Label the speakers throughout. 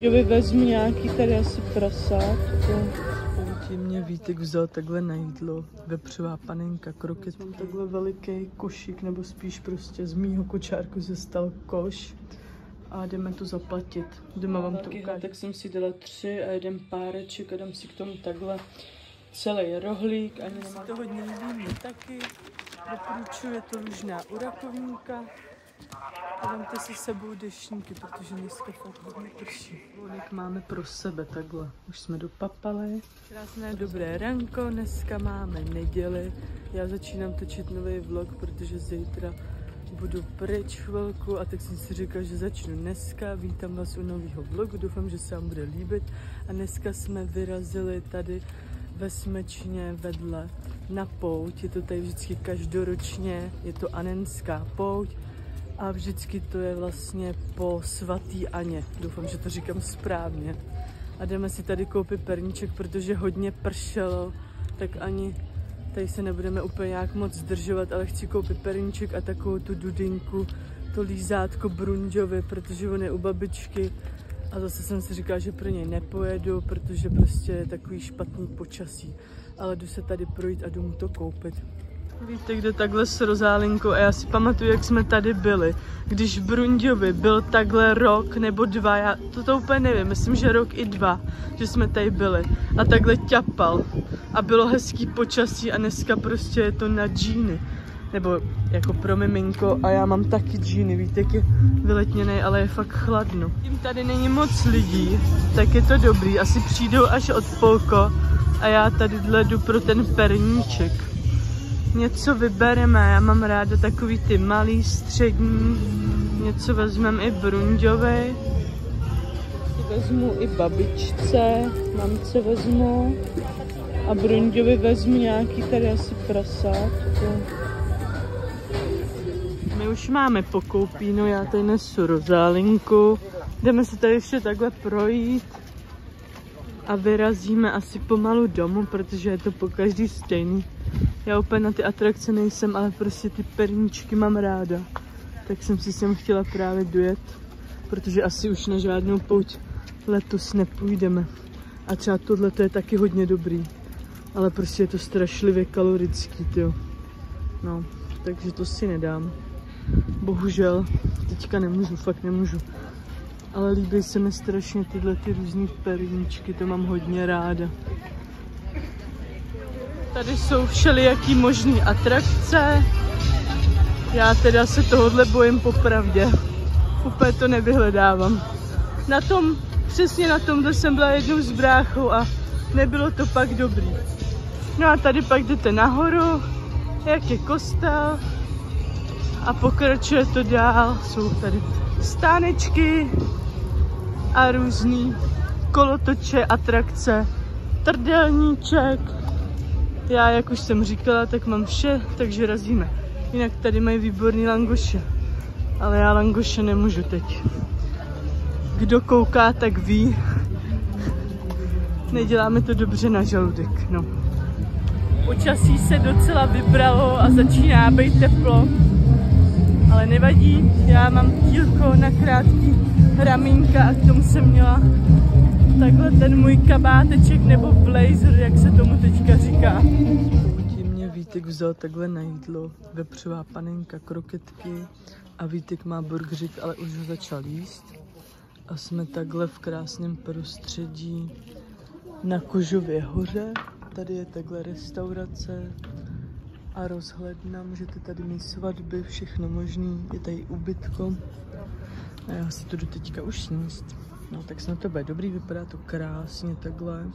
Speaker 1: Že vezmu nějaký tady asi prasátko. Tím mě Vítek vzal takhle na jídlo. Vepřová panenka, kroket. Mám takhle veliký košík, nebo spíš prostě z mýho kočárku se stal koš. A jdeme to zaplatit. Doma vám to ukážu. Tak jsem si dala 3 a jeden páreček a dám si k tomu takhle celý rohlík. Ani si to hodně líbí, mě taky. Doporučuji, je to lužná u rakovníka. A vemte si s sebou deštníky, protože dneska fakt hodně prší. Vonek máme pro sebe takhle. Už jsme dopapali. Krásné dobré ranko, dneska máme neděli. Já začínám točit nový vlog, protože zítra budu pryč chvilku a tak jsem si říkal, že začnu dneska. Vítám vás u nového vlogu, doufám, že se vám bude líbit. A dneska jsme vyrazili tady ve Smečně vedle na pouť. Je to tady vždycky každoročně, je to Anenská pouť. A vždycky to je vlastně po svatý Aně. Doufám, že to říkám správně. A jdeme si tady koupit perníček, protože hodně pršelo, tak ani tady se nebudeme úplně nějak moc zdržovat, ale chci koupit perníček a takovou tu dudinku, to lízátko Brunďovi, protože on je u babičky. A zase jsem si říkala, že pro něj nepojedu, protože prostě je takový špatný počasí. Ale jdu se tady projít a jdu mu to koupit. Víte, kde takhle s Rozálinkou a já si pamatuju, jak jsme tady byli. Když v Brunďovi byl takhle rok nebo 2, já to úplně nevím, myslím, že rok i 2, že jsme tady byli. A takhle ťapal. A bylo hezký počasí a dneska prostě je to na džíny. Nebo jako pro miminko a já mám taky džíny, víte, jak je vyletněný, ale je fakt chladno. Tím tady není moc lidí, tak je to dobrý. Asi přijdou až od polko a já tady jdu pro ten perníček. Něco vybereme, já mám ráda takový ty malý, střední, něco vezmeme i Brunďovi. Vezmu i babičce, mamce vezmu a Brunďovi vezmu nějaký tady asi prasátko. My už máme pokoupíno, já tady nesu Rozálinku. Jdeme se tady ještě takhle projít a vyrazíme asi pomalu domů, protože je to po každý stejný. Já úplně na ty atrakce nejsem, ale prostě ty perníčky mám ráda. Tak jsem si sem chtěla právě dojet, protože asi už na žádnou pouť letos nepůjdeme. A třeba tohle je taky hodně dobrý, ale prostě je to strašlivě kalorický, tyjo. No, takže to si nedám. Bohužel, teďka nemůžu, fakt nemůžu. Ale líbí se mi strašně tyhle ty různý perníčky, to mám hodně ráda. Tady jsou všelijaký možný atrakce. Já teda se tohodle bojím popravdě. Úplně to nevyhledávám. Přesně na tomhle jsem byla jednou s bráchou a nebylo to pak dobrý. No a tady pak jdete nahoru, jak je kostel a pokračuje to dál. Jsou tady stánečky a různý kolotoče, atrakce, trdelníček. Já, jak už jsem říkala, tak mám vše, takže razíme. Jinak tady mají výborný langoše, ale já langoše nemůžu teď. Kdo kouká, tak ví. Neděláme to dobře na žaludek, no. Počasí se docela vybralo a začíná být teplo, ale nevadí. Já mám tílko na krátký ramínka a k tomu jsem měla takhle ten můj kabáteček nebo blazer, jak se tomu teďka říká. Tím mě Vítek vzal takhle na jídlo. Vepřová panenka, kroketky a Vítek má burgerik, ale už ho začal jíst. A jsme takhle v krásném prostředí na Kožově hoře. Tady je takhle restaurace a rozhledna. Můžete tady mít svatby, všechno možný. Je tady ubytko. A já si to jdu teďka už sníst. No tak snad to bude dobrý, vypadá to krásně takhle.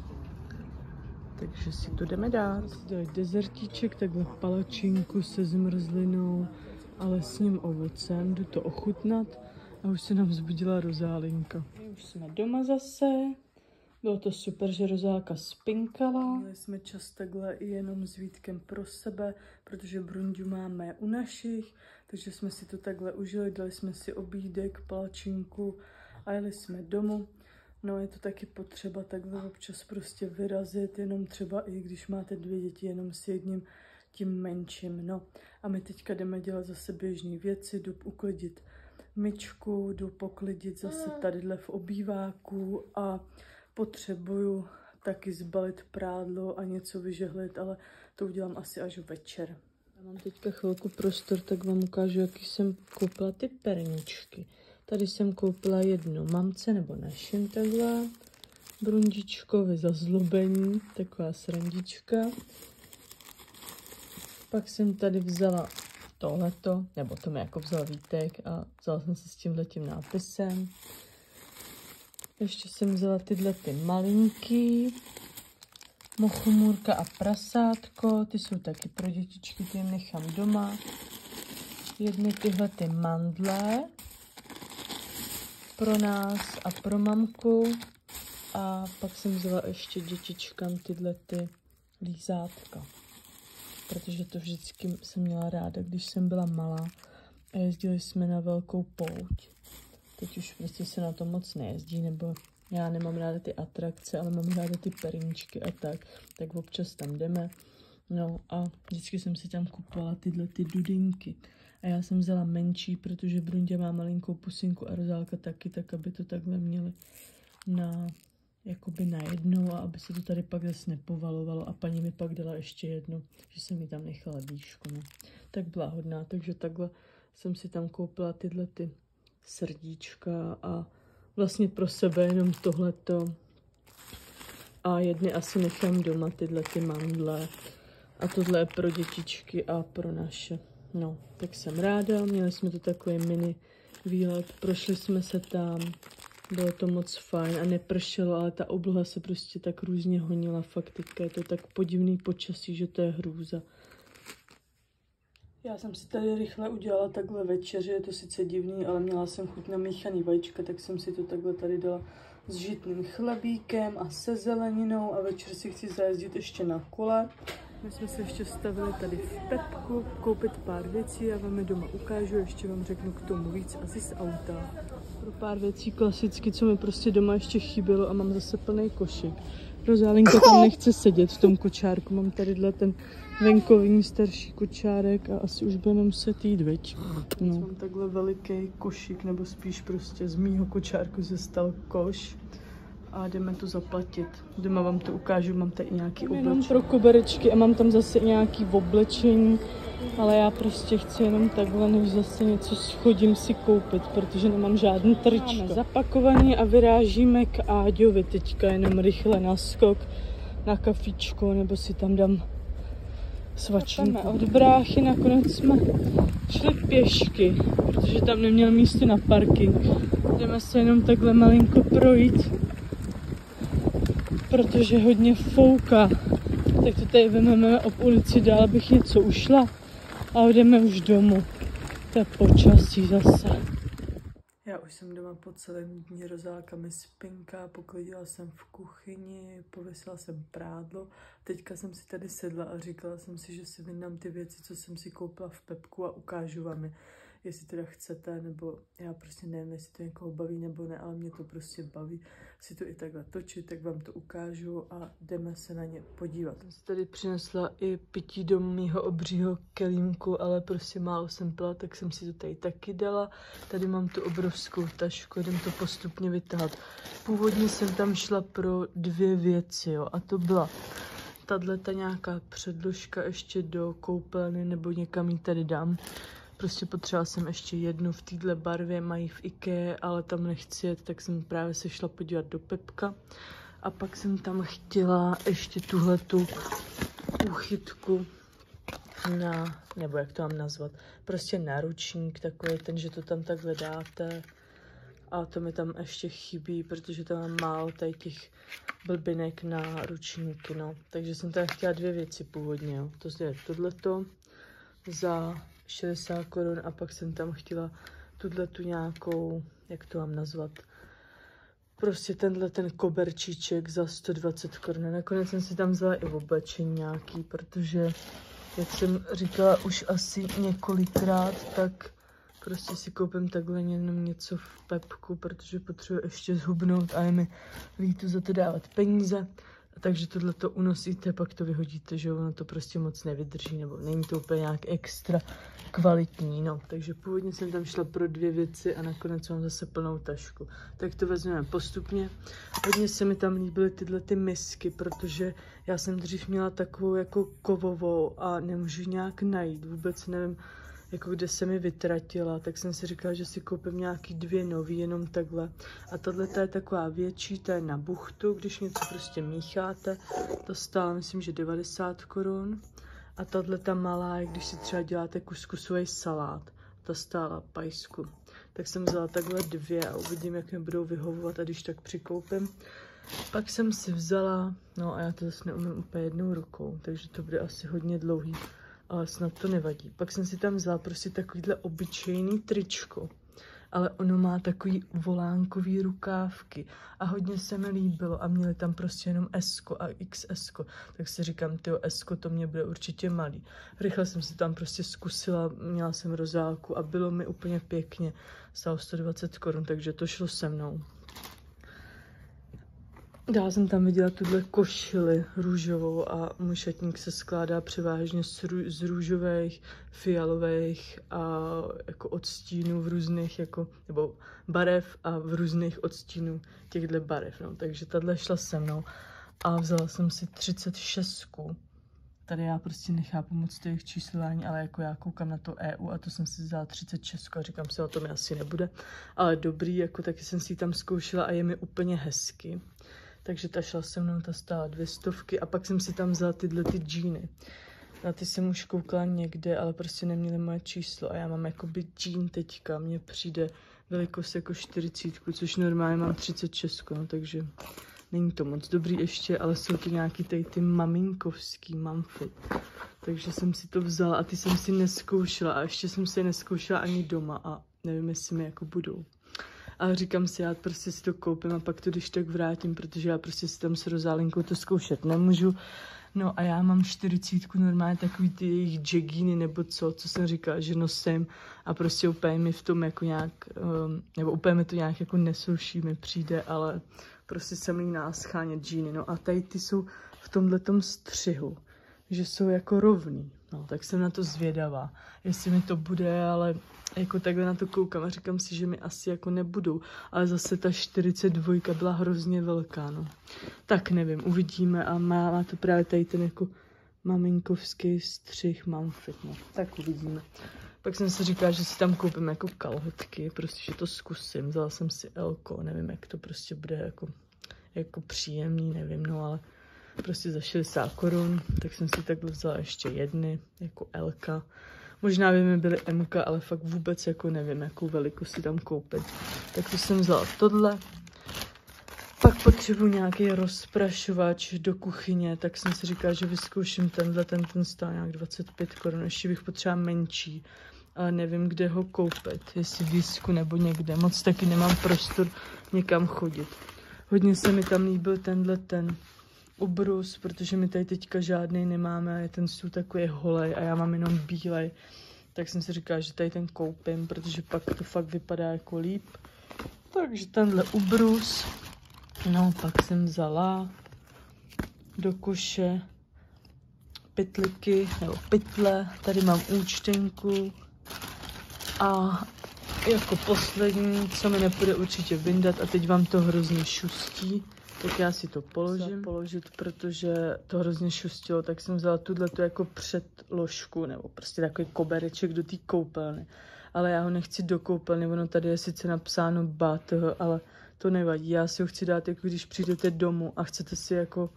Speaker 1: Takže si to jdeme dát. Tady dezertíček, takhle palačinku se zmrzlinou a lesním ovocem. Jdu to ochutnat a už se nám vzbudila Rozálinka. Už jsme doma zase. Bylo to super, že Rozálka spinkala. Měli jsme čas takhle i jenom s Vítkem pro sebe, protože Brunďu máme u našich, takže jsme si to takhle užili, dali jsme si obídek, palačinku a jeli jsme domů. No je to taky potřeba takhle občas prostě vyrazit, jenom třeba i když máte 2 děti, jenom s jedním tím menším. No a my teďka jdeme dělat zase běžné věci, jdu uklidit myčku, jdu poklidit zase tadyhle v obýváku a potřebuju taky zbalit prádlo a něco vyžehlit, ale to udělám asi až večer. Já mám teďka chvilku prostor, tak vám ukážu, jaký jsem koupila ty perničky. Tady jsem koupila jednu mamce nebo našim takhle, brundičkovi zazlobení, taková srandička. Pak jsem tady vzala tohleto, nebo to mi jako vzal Vítek a vzala jsem si s tímhletím nápisem. Ještě jsem vzala tyhle ty malinký, Mochomůrka a prasátko, ty jsou taky pro dětičky, ty jim nechám doma. Jedny tyhle ty mandle pro nás a pro mamku. A pak jsem vzala ještě dětičkám tyhle ty lízátka. Protože to vždycky jsem měla ráda, když jsem byla malá a jezdili jsme na velkou pouť. Teď už prostě se na to moc nejezdí, nebo já nemám ráda ty atrakce, ale mám ráda ty perničky a tak občas tam jdeme. No a vždycky jsem si tam kupovala tyhle ty dudinky. A já jsem vzala menší, protože Brundě má malinkou pusinku a Rozálka taky, tak aby to takhle měli jakoby na jednou a aby se to tady pak zase nepovalovalo. A paní mi pak dala ještě jedno, že jsem mi tam nechala dýšku. No. Tak byla hodná, takže takhle jsem si tam koupila tyhle ty srdíčka a vlastně pro sebe jenom tohleto. A jedny asi nechám doma, tyhle ty mandle. A tohle je pro dětičky a pro naše. No, tak jsem ráda, měli jsme to takový mini výlet, prošli jsme se tam, bylo to moc fajn a nepršelo, ale ta obloha se prostě tak různě honila, fakt teďka je to tak podivný počasí, že to je hrůza. Já jsem si tady rychle udělala takhle večeři, je to sice divný, ale měla jsem chuť na míchaný vajíčka, tak jsem si to takhle tady dala s žitným chlebíkem a se zeleninou a večer si chci zajezdit ještě na kole. My jsme se ještě stavili tady v Pepku, koupit pár věcí, já vám je doma ukážu, ještě vám řeknu k tomu víc asi z auta. Pro pár věcí klasicky, co mi prostě doma ještě chybělo a mám zase plný košík. Rozálinka tam nechce sedět v tom kočárku, mám tadyhle ten venkovní starší kočárek a asi už budeme muset jít, veď. No. Mám takhle veliký košík, nebo spíš prostě z mýho kočárku se stal koš. A jdeme to zaplatit. Doma vám to ukážu, mám tady nějaký oblečení. Jenom pro koberečky a mám tam zase nějaký oblečení, ale já prostě chci jenom takhle, než zase něco chodím si koupit, protože nemám žádný tričko. Máme zapakovaný a vyrážíme k Áďovi teďka jenom rychle na skok, na kafičko, nebo si tam dám svačinku. Od bráchy nakonec jsme šli pěšky, protože tam neměl místo na parking. Jdeme se jenom takhle malinko projít, protože hodně fouká, tak to tady vememe ob ulici dál, abych něco ušla a jdeme už domů. To je počasí zase. Já už jsem doma po celém dní, Rozálka mi spinká, poklidila jsem v kuchyni, pověsila jsem prádlo. Teďka jsem si tady sedla a říkala jsem si, že si vyndám ty věci, co jsem si koupila v Pepku a ukážu vám je. Jestli teda chcete, nebo já prostě nevím, jestli to někoho baví nebo ne, ale mě to prostě baví si to i takhle točit, tak vám to ukážu a jdeme se na ně podívat. Jsem si tady přinesla i pití do mýho obřího kelímku, ale prostě málo jsem pila, tak jsem si to tady taky dala. Tady mám tu obrovskou tašku, jdem to postupně vytáhat. Původně jsem tam šla pro 2 věci, jo, a to byla tato nějaká předložka ještě do koupelny, nebo někam ji tady dám. Prostě potřebovala jsem ještě jednu v téhle barvě, mají v IKEA, ale tam nechci jet, tak jsem právě se šla podívat do Pepka. A pak jsem tam chtěla ještě tuhletu úchytku na, nebo jak to mám nazvat, prostě náručník takový ten, že to tam takhle dáte. A to mi tam ještě chybí, protože tam mám málo tady těch blbinek na ručníky, no. Takže jsem tady chtěla 2 věci původně, jo. To je tohleto za 60 korun a pak jsem tam chtěla tu nějakou, jak to mám nazvat, prostě ten koberčíček za 120 korun. Nakonec jsem si tam vzala i oblečení nějaký, protože, jak jsem říkala už asi několikrát, tak prostě si koupím takhle jenom něco v Pepku, protože potřebuji ještě zhubnout a je mi líto za to dávat peníze. Takže tohle to unosíte, pak to vyhodíte, že ono to prostě moc nevydrží, nebo není to úplně nějak extra kvalitní, no. Takže původně jsem tam šla pro 2 věci a nakonec mám zase plnou tašku. Tak to vezmeme postupně. Hodně se mi tam líbily tyhle ty misky, protože já jsem dřív měla takovou jako kovovou a nemůžu nějak najít, vůbec nevím, jako kde se mi vytratila, tak jsem si říkala, že si koupím nějaký 2 nový, jenom takhle. A tahle je taková větší, ta je na buchtu, když něco prostě mícháte, to stála myslím, že 90 korun. A tahle ta malá je, když si třeba děláte kuskusový salát, ta stála pajsku. Tak jsem vzala takhle 2 a uvidím, jak mi budou vyhovovat a když tak přikoupím. Pak jsem si vzala, no a já to zase neumím úplně jednou rukou, takže to bude asi hodně dlouhý. Ale snad to nevadí. Pak jsem si tam vzala prostě takovýhle obyčejný tričko, ale ono má takový volánkový rukávky a hodně se mi líbilo a měli tam prostě jenom S a XS, tak si říkám, tyjo, S to mě bude určitě malý. Rychle jsem si tam prostě zkusila, měla jsem rozálku a bylo mi úplně pěkně, stálo 120 korun, takže to šlo se mnou. Dál jsem tam viděla tuhle košili růžovou a můj šatník se skládá převážně z růžových, fialových a jako odstínů v různých jako, nebo barev a v různých odstínů těchto barev, no. Takže tahle šla se mnou a vzala jsem si 36. Tady já prostě nechápu moc těch číslování, ale jako já koukám na to EU a to jsem si vzala 36 a říkám si, o tom asi nebude, ale dobrý, jako taky jsem si ji tam zkoušela a je mi úplně hezky. Takže ta šla se mnou, ta stála 200 a pak jsem si tam vzala tyhle ty džíny. Na ty jsem už koukala někde, ale prostě neměly moje číslo a já mám jakoby džín teďka, mně přijde velikost jako 40, což normálně mám 36, no, takže není to moc dobrý ještě, ale jsou to nějaký tady ty maminkovský mamfy. Takže jsem si to vzala a ty jsem si neskoušela a ještě jsem si je neskoušela ani doma a nevím, jestli mi jako budou. Ale říkám si, já prostě si to koupím a pak to když tak vrátím, protože já prostě si tam s rozálinkou to zkoušet nemůžu. No a já mám 40 normálně takový ty jejich jeggíny nebo co jsem říkala, že nosím a prostě úplně mi v tom jako nějak, nebo úplně mi to nějak jako nesouší mi přijde, ale prostě jsem jí náschánět džíny. No a tady ty jsou v tomhletom střihu, že jsou jako rovný. No, tak jsem na to zvědavá, jestli mi to bude, ale jako takhle na to koukám a říkám si, že mi asi jako nebudou, ale zase ta 42 byla hrozně velká, no. Tak nevím, uvidíme a má to právě tady ten jako maminkovský střih mamfit, no. Tak uvidíme. Pak jsem si říkala, že si tam koupím jako kalhotky, prostě, že to zkusím, vzala jsem si Elko, nevím, jak to prostě bude jako příjemný, nevím, no, ale prostě za 60 korun, tak jsem si takhle vzala ještě jedny, jako Elka. Možná by mi byly MK, ale fakt vůbec jako nevím, jakou velikost si tam koupit. Tak to jsem vzala tohle. Pak potřebuji nějaký rozprašovač do kuchyně, tak jsem si říkala, že vyzkouším ten stál nějak 25 korun, ještě bych potřeba menší, ale nevím, kde ho koupit, jestli v Disku nebo někde, moc taky nemám prostor někam chodit. Hodně se mi tam líbil ten ubrus, protože my tady teďka žádnej nemáme, je ten stůl takový holej a já mám jenom bílej, tak jsem si říkala, že tady ten koupím, protože pak to fakt vypadá jako líp. Takže tenhle ubrus, no pak jsem vzala do koše pytliky, nebo pytle, tady mám účtenku a jako poslední, co mi nepůjde určitě vyndat a teď vám to hrozně šustí, tak já si to položit, protože to hrozně šustilo, tak jsem vzala tuto jako předložku, nebo prostě takový kobereček do té koupelny. Ale já ho nechci do koupelny, ono tady je sice napsáno bat, ale to nevadí. Já si ho chci dát, jako když přijdete domů a chcete si jako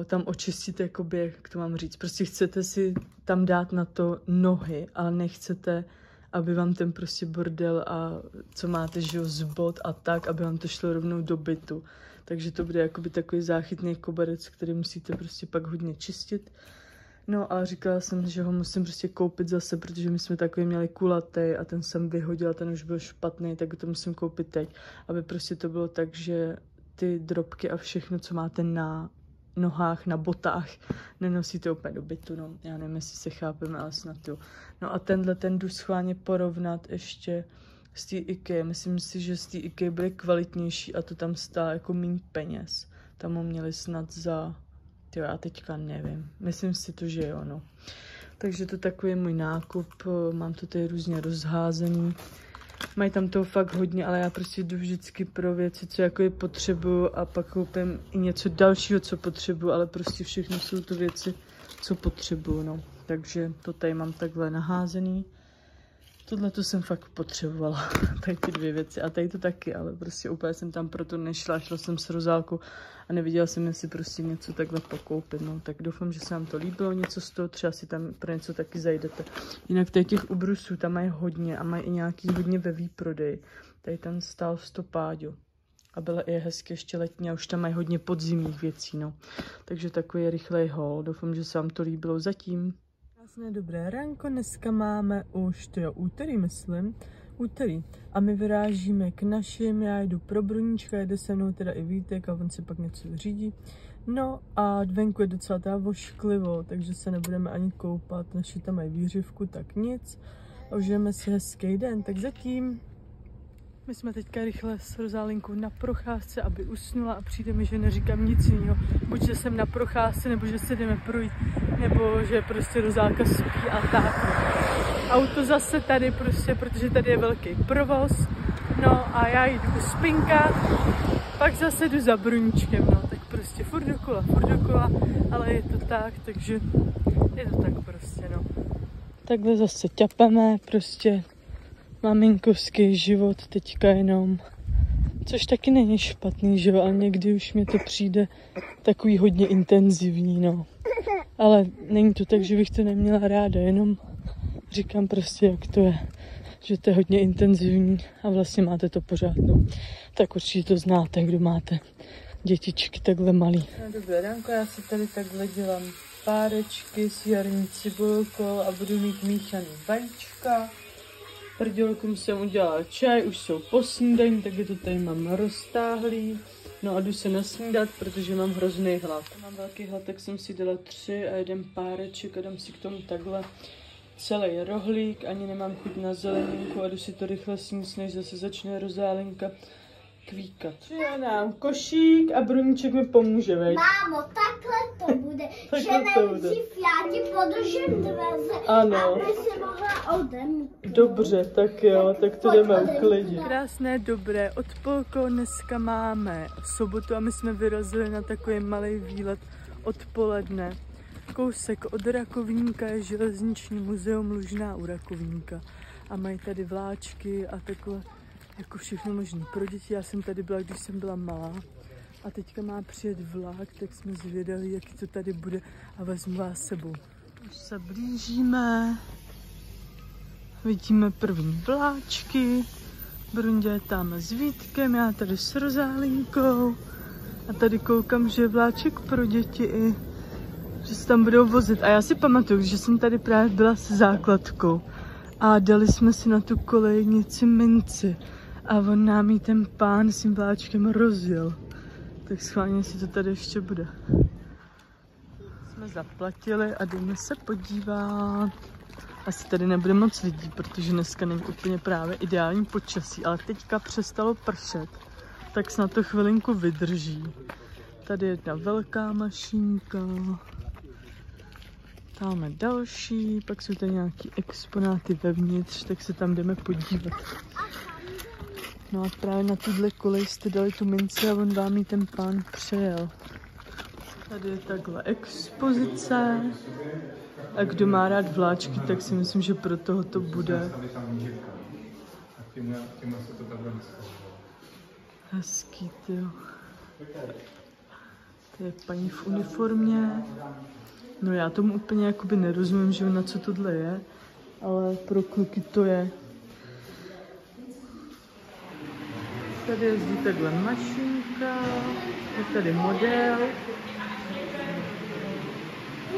Speaker 1: tam očistit, jakoby, jak to mám říct, prostě chcete si tam dát na to nohy, ale nechcete, aby vám ten prostě bordel a co máte, že jo, zbod a tak, aby vám to šlo rovnou do bytu. Takže to bude jakoby takový záchytný koberec, který musíte prostě pak hodně čistit. No a říkala jsem, že ho musím prostě koupit zase, protože my jsme takový měli kulatý a ten jsem vyhodila, ten už byl špatný, tak to musím koupit teď, aby prostě to bylo tak, že ty drobky a všechno, co máte na nohách, na botách, nenosíte úplně do bytu, no. Já nevím, jestli se chápeme, ale snad jo. No a ten jdu schválně porovnat ještě z té IKEA. Myslím si, že z té IKEA bude kvalitnější a to tam stálo jako méně peněz. Tam ho měli snad za, já teďka nevím, myslím si to, že jo, no. Takže to takový můj nákup, mám to tady různě rozházený. Mají tam toho fakt hodně, ale já prostě jdu vždycky pro věci, co jako je potřebuju a pak koupím i něco dalšího, co potřebuju, ale prostě všechno jsou to věci, co potřebuju, no. Takže to tady mám takhle naházený. Tohle to jsem fakt potřebovala, tady ty dvě věci a tady to taky, ale prostě úplně jsem tam proto nešla, šla jsem s Rozálkou a neviděla jsem, jestli prostě něco takhle pokoupit, no. Tak doufám, že se vám to líbilo, něco z toho, třeba si tam pro něco taky zajdete. Jinak tady těch ubrusů tam mají hodně a mají i nějaký hodně ve výprodeji. Tady ten stál 100 páďů a byla i hezky ještě letní a už tam mají hodně podzimních věcí, no. Takže takový rychlej haul, doufám, že se vám to líbilo zatím. Krásné dobré ránko, dneska máme už, to je úterý, myslím, úterý. A my vyrážíme k našim, já jdu pro Bruníčka, jede se mnou teda i Vítek a on si pak něco vyřídí. No a venku je docela teda vošklivo, takže se nebudeme ani koupat, naši tam mají výřivku, tak nic. A užijeme si hezký den, tak zatím. My jsme teďka rychle s Rozálinkou na procházce, aby usnula a přijde mi, že neříkám nic jiného. Buď, že jsem na procházce, nebo že se jdeme projít, nebo že prostě Rozálka spí a tak. Auto zase tady prostě, protože tady je velký provoz. No a já jdu spinkat, pak zase jdu za Bruníčkem, no. Tak prostě furt dokola, ale je to tak, takže je to tak prostě, no. Takhle zase ťapeme, prostě maminkovský život teďka jenom, což taky není špatný, že jo, ale někdy už mi to přijde takový hodně intenzivní, no. Ale není to tak, že bych to neměla ráda, jenom říkám prostě, jak to je, že to je hodně intenzivní a vlastně máte to pořád, no. Tak určitě to znáte, kdo máte dětičky takhle malý. No dobré ránko, já si tady takhle dělám párečky s jarní cibulkou a budu mít míchaný vajíčka. Prdělkům jsem udělala čaj, už jsou po snídani, takže to tady mám roztáhlý. No a jdu se nasnídat, protože mám hrozný hlad. Mám velký hlad, tak jsem si dala 3 a jeden páreček a dám si k tomu takhle celý rohlík. Ani nemám chuť na zeleninku a jdu si to rychle sníst, než zase začne Rozálinka kvíkat. Já dám košík a Bruníček mi pomůže, veď?
Speaker 2: Mámo, takhle to bude, že nejdřív já ti podržím dveře,
Speaker 1: ano,
Speaker 2: aby si mohla odemít.
Speaker 1: Dobře, tak jo, tak to jdeme uklidit. Krásné, dobré odpolko, dneska máme sobotu a my jsme vyrazili na takový malý výlet odpoledne. Kousek od Rakovníka je železniční muzeum Lužná u Rakovníka a mají tady vláčky a takhle jako všechno možné pro děti. Já jsem tady byla, když jsem byla malá a teďka má přijet vlak, tak jsme zvědali, jaký to tady bude a vezmu vás sebou. Už se blížíme, vidíme první vláčky, Brundě je tam s Vítkem, já tady s Rozálinkou a tady koukám, že je vláček pro děti i, že se tam budou vozit. A já si pamatuju, že jsem tady právě byla s základkou a dali jsme si na tu kolejnici minci. A on nám jí ten pán s tím vláčkem rozjel. Tak schválně si to tady ještě bude. Jsme zaplatili a jdeme se podívat. Asi tady nebude moc lidí, protože dneska není úplně právě ideální počasí, ale teďka přestalo pršet, tak snad to chvilinku vydrží. Tady je jedna velká mašínka. Tamhle další, pak jsou tady nějaký exponáty vevnitř, tak se tam jdeme podívat. No a právě na tuhle kolej jste dali tu minci a on vám ji ten pán přejel. Tady je takhle expozice. A kdo má rád vláčky, tak si myslím, že pro toho to bude. Hezký, tyjo. To je paní v uniformě. No já tomu úplně jakoby nerozumím, že na co tohle je, ale pro kluky to je. Tady jezdí takhle mašinka, je tady model.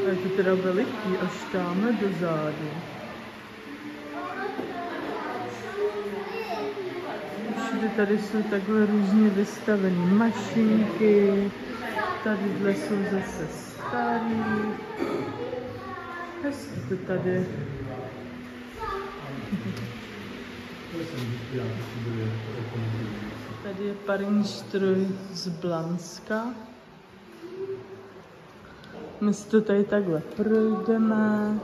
Speaker 1: A je to teda veliký, až tamhle dozadu. Všude tady jsou takhle různě vystavené mašinky. Tadyhle jsou zase starý. Hezky to tady. Tady je parní stroj z Blanska. My si to tady takhle projdeme.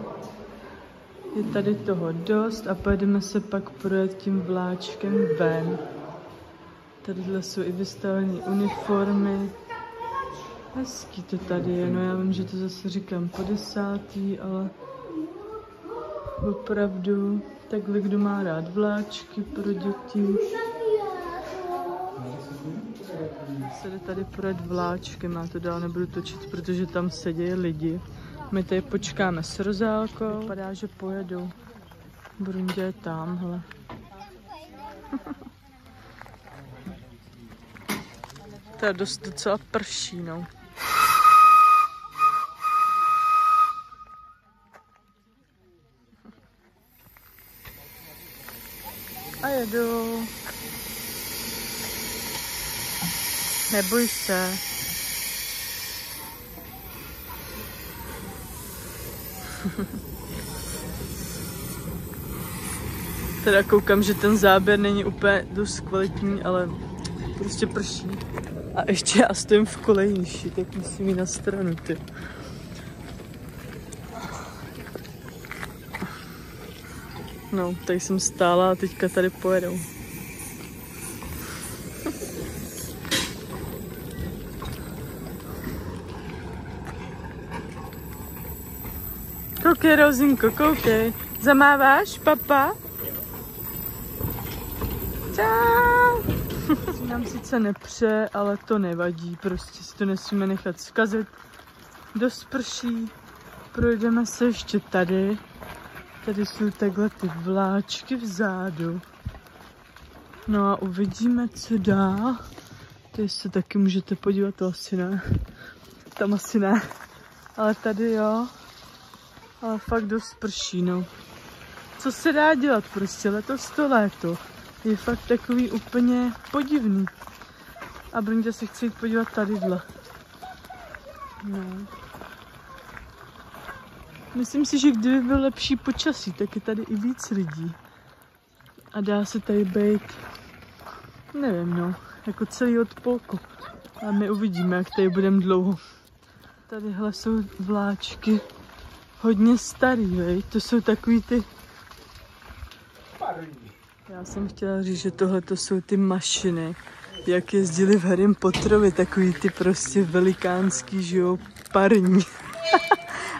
Speaker 1: Je tady toho dost a pojedeme se pak projet tím vláčkem ven. Tadyhle jsou i vystavené uniformy. Hezký to tady je, no já vím, že to zase říkám po 10., ale opravdu takhle, kdo má rád vláčky pro děti. Se jde tady projet vláčkem, já to dál nebudu točit, protože tam sedějí lidi. My tady počkáme s Rozálkou, vypadá, že pojedou. Brundě je tamhle. To je docela prší, no. A jedu. Neboj se. Teda koukám, že ten záběr není úplně dost kvalitní, ale prostě prší. A ještě já stojím v kolejniši, tak musím jít na stranu, ty. No, tady jsem stála a teďka tady pojedou. Koukej, Rozinko, koukej. Zamáváš, papa? Čau. Nám sice nepře, ale to nevadí, prostě si to nesmíme nechat zkazit. Dost prší, projdeme se ještě tady. Tady jsou takhle ty vláčky vzadu. No a uvidíme, co dál. Tady se taky můžete podívat, to asi ne. Tam asi ne. Ale tady jo. Ale fakt dost prší, no. Co se dá dělat prostě, letos to léto. Je fakt takový úplně podivný. A Brundě se chce jít podívat tadyhle. No. Myslím si, že kdyby byl lepší počasí, tak je tady i víc lidí. A dá se tady být, nevím, no, jako celý odpolku. A my uvidíme, jak tady budeme dlouho. Tadyhle jsou vláčky hodně starý, veď? To jsou takový ty... Já jsem chtěla říct, že tohle to jsou ty mašiny, jak jezdili v Harrym Potterovi, takový ty prostě velikánský, že jo, parní.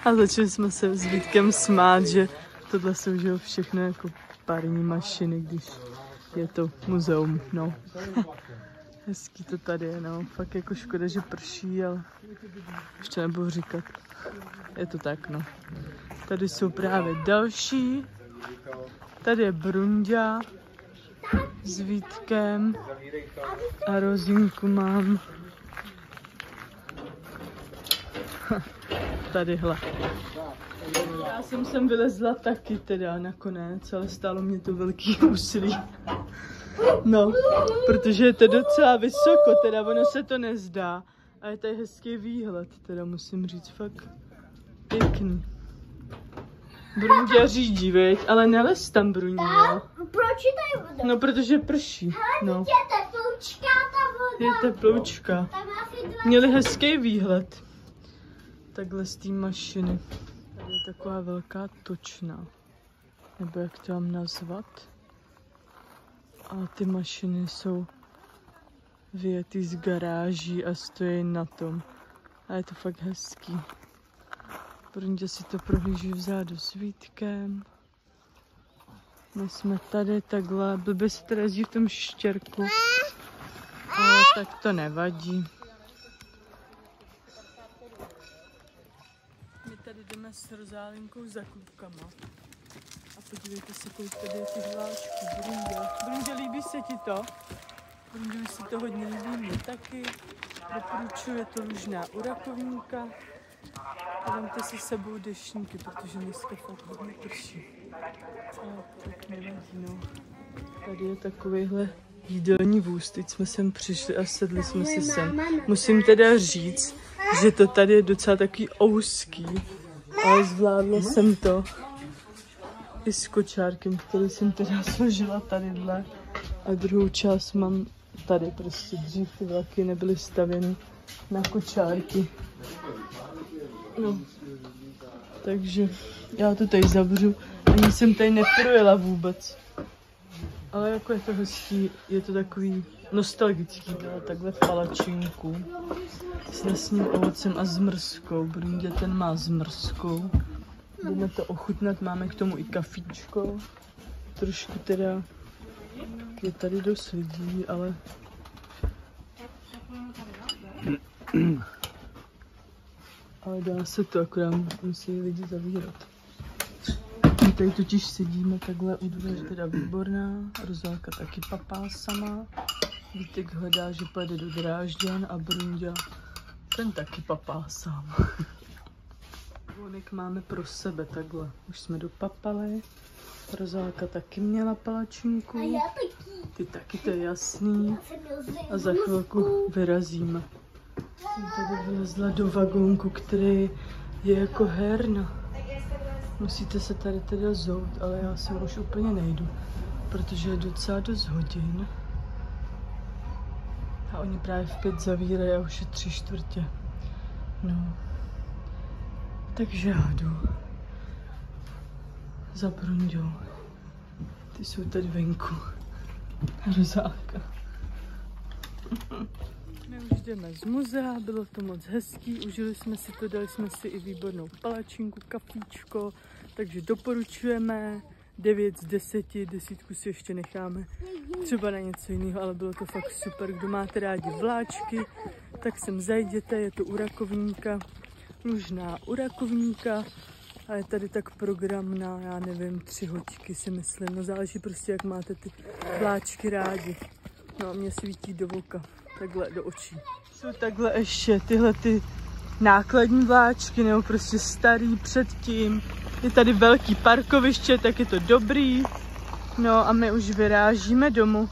Speaker 1: A začali jsme se s Vítkem smát, že tohle jsou, že jo, všechno jako parní mašiny, když je to muzeum, no. Hezký to tady je, no. Fakt jako škoda, že prší, ale ještě nebudu říkat. Je to tak, no. Tady jsou právě další. Tady je Brunďa s Vítkem a Rozinku mám tadyhle. Já jsem sem vylezla taky teda nakonec, ale stálo mě to velký úsilí. No, protože je to docela vysoko, teda ono se to nezdá. A je tady hezký výhled, teda musím říct, fakt pěkný. Brundě řídí, veď? Ale nelez tam, Brundě.
Speaker 2: Proč je tady voda?
Speaker 1: No, protože prší. No.
Speaker 2: Je teploučká ta voda.
Speaker 1: Je teploučka. Měli hezký výhled. Takhle z té mašiny. Tady je taková velká točna. Nebo jak to mám nazvat. A ty mašiny jsou vyjetý z garáží a stojí na tom. A je to fakt hezký. Brundě si to prohlíží vzadu s Vítkem. My jsme tady takhle, blbě se tady jezdí v tom štěrku, ale tak to nevadí. My tady jdeme s Rozálinkou za klubkama. A podívejte se, kolik tady je těch vláčků. Brundě, líbí se ti to? Brundě si to hodně líbí, mě taky. Doporučuji, to lužná u Rakovníka. A vemte si s sebou deštníky, protože dneska fakt hodně prší. Ale tak nevadí, no. Tady je takovejhle jídelní vůz. Teď jsme sem přišli a sedli jsme si sem. Musím teda říct, že to tady je docela takový ouský, ale zvládla jsem to i s kočárkem, který jsem teda složila tadyhle. A druhou část mám tady, prostě dřív ty vlaky nebyly stavěny na kočárky. No. Takže já to tady zavřu. Ani jsem tady neprojela vůbec. Ale jako je to hezký, je to takový nostalgický, dala takhle palačinku s lesním ovocem a zmrzkou. Brindě ten má zmrzkou. Budeme to ochutnat, máme k tomu i kafíčko. Trošku teda je tady dost lidí, ale dá se to, akorát musí lidi zavírat. My tady totiž sedíme takhle u dveře, teda výborná, Rozálka taky papá sama. Vítek hledá, že pojede do Drážďan a Brunďa, ten taky papá sám. Vonek máme pro sebe takhle, už jsme dopapali. Rozálka taky měla palačinku.
Speaker 2: A já taky.
Speaker 1: Ty taky, to je jasný. A za chvilku vyrazíme. Jsem tady vlezla do vagónku, který je jako herna. Musíte se tady teda zout, ale já sem už úplně nejdu, protože je docela dost hodin. A oni právě v 5 zavírají a už je 3/4. No. Takže já jdu za Brunďou. Ty jsou tady venku. Rozálka. My už jdeme z muzea, bylo to moc hezký, užili jsme si to, dali jsme si i výbornou palačinku, kafíčko, takže doporučujeme 9 z 10, 10 si ještě necháme třeba na něco jiného, ale bylo to fakt super. Kdo máte rádi vláčky, tak sem zajděte, je to u Rakovníka, Lužná u Rakovníka a je tady tak program na, já nevím, 3 hoďky si myslím, no záleží prostě, jak máte ty vláčky rádi. No a mě svítí do voka, takhle do očí. Jsou takhle ještě tyhle ty nákladní vláčky, nebo prostě starý předtím. Je tady velký parkoviště, tak je to dobrý. No a my už vyrážíme domů.